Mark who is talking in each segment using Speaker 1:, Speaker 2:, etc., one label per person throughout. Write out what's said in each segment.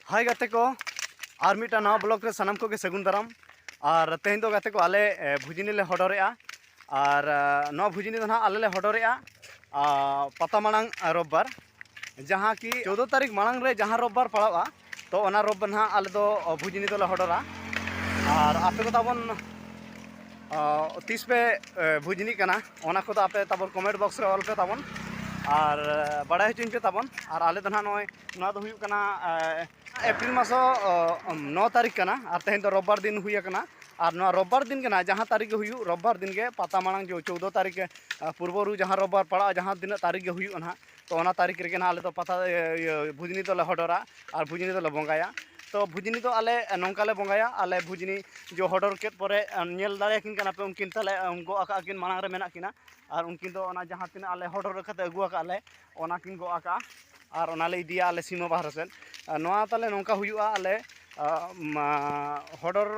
Speaker 1: हाय गाते को और मिटा नवा ब्लॉक रे सानाम को के सगुन दाराम और तेहन दो गाते को आले भुजिनी ले हडोरेआ और नवा भुजिनी दो ना आले ले हडोरेआ पता मांग रबबार जहाँ की 14 तारीख मांग रे जहाँ रबबार पड़ावा तो ओना रबबार ना आले दो भुजिनी दो ले हडोरा और आपे को ताबन 30 पे भुजिनी कना ओना को आपे ताबन कमेंट बॉक्स रे ऑल पे ताबन और बड़ा हचुन पे ताबन और आले दो ना नय ना दो हुयु कना एप्रिल मासो 9 तारीख कना और तेहन तो रबबार दिन हुई कना और ना रबबार दिन कना जहाँ तारीख के हुयु रबबार दिन के पता मांग जो 14 तारीख के पूर्वरु जहाँ रबबार पड़ा जहाँ दिन तारीख के हुयु ना तो ओना तारीख रे ना आले तो पता भुजिनी तो ले हडोरा और भुजिनी तो ले बंगाया तो भुजिनी तो आले नौका ले बंगाया आले भुजिनी जो हडोर के परे नेल दाड़े किन कना पे उनकिन तले गो आका किन मांग रे मेना किना और उनकिन तो ओना जहाँ तिना आले हडोर रखते अगु आका आले ओना किन गो आका और ओनाले इदिया आले सीमा बाहर सेन नोआ ताले नौका हुयुआ आले हडोर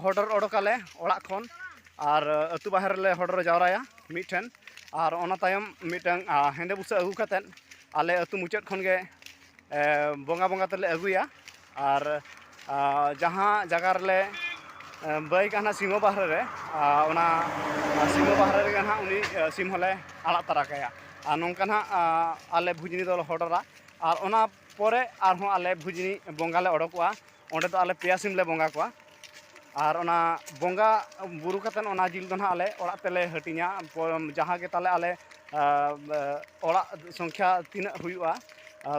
Speaker 1: हडोर ओडोकाले ओड़ा खन और अतु बाहर ले हडोर जावराया मिठन और ओना तायम मिटन हेंदे बुसा अगु कातेन आले अतु मुचाद खन गे बंगा बंगा तले अगुया और जहाँ जगह ले बाई काना सीमा बाहर रे ओना सीमा बाहर रे ना उनी सीम हले आड़ा तरा काया और नौका ना आले भुजिनी दो हडोरा और ओना परे आरहों आले भुजिनी बंगा ले ओडोकवा ओंडे तो आले पेया सिम ले बंगा कोआ और ओना बंगा बुरु कतन ओना जिल दो ना आले ओड़ा तेले हटिया जहाँ के ताले आले ओड़ा संख्या तीना हुयुआ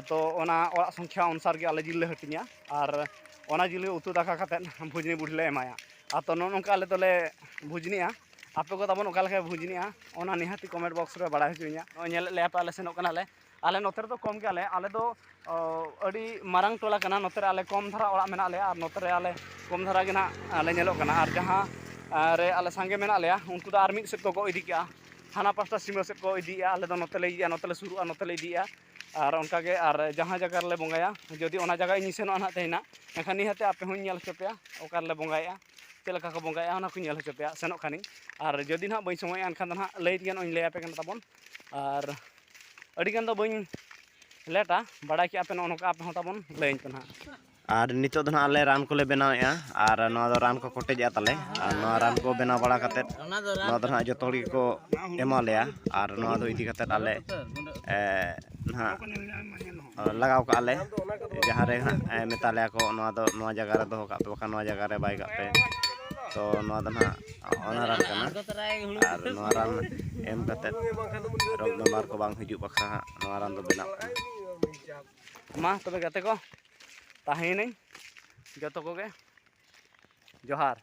Speaker 1: तो ओना ओड़ा संख्या अनुसार के आले जिल ले हटिया और ओना जिल उतु दाका कतन भुजिनी बुढ़ी ले एमाया तो नोंका आले तोले भुजिनिया आपे को ताबन ओका लेखा भुजिनिया ओना निहाती कमेंट बॉक्स रे बड़ा हचुइया नेल ले आप आले सेनोक कनाले आले नोतर तो कम के आले दो अड़ी मारंग टोला कना नोतर आले कम धारा ओड़ा मेना ले और नोतर आले कम धारा के ना आले नेलो कना और जहाँ रे आले सांगे मेना ले उनको तो आर मिड सेट को इदी के हाना पास्ता सीमा सेट को इदी आले दो नोतले इदी नोतले सुरुआ नोतले इदी और उनका के और जहाँ जगह ले बंगाया जदि ओना जगह इन सेनो ना तेना एखान निहाते आपे हुन नेल चपेया ओकार ले बंगाया चलका को बंगाया ओना को नेल चपेया सेनो खानी और जदि ना बई समय एनखान ना लई दियान ओन ले आपे कन ताबन और अड़ी गान दो बई लेटा बड़ा कि आपे नोका आपे हो ताबन लईन पे ना
Speaker 2: और नितो दो आले रान को ले बनावेआ और नोआ दो रान को कोटेजा ताले और नोआ रान को बना बड़ा कते नोआ दो जो तोड़ी को एमा लेया और नोआ दो इदी कते आले ना लगाव का आले जहाँ रे मेताले को नोआ दो नोआ जगह रे दो का पे बखा नोआ जगह रे बाई का पे तो नोआ दो ना ओना रान कना और नोआ रान एम कते रोग बेमार को बांग हिजु बखा नोआ रान दो बेना
Speaker 1: मा तबे गाते को ताहें नहीं जतो को गे जोहार।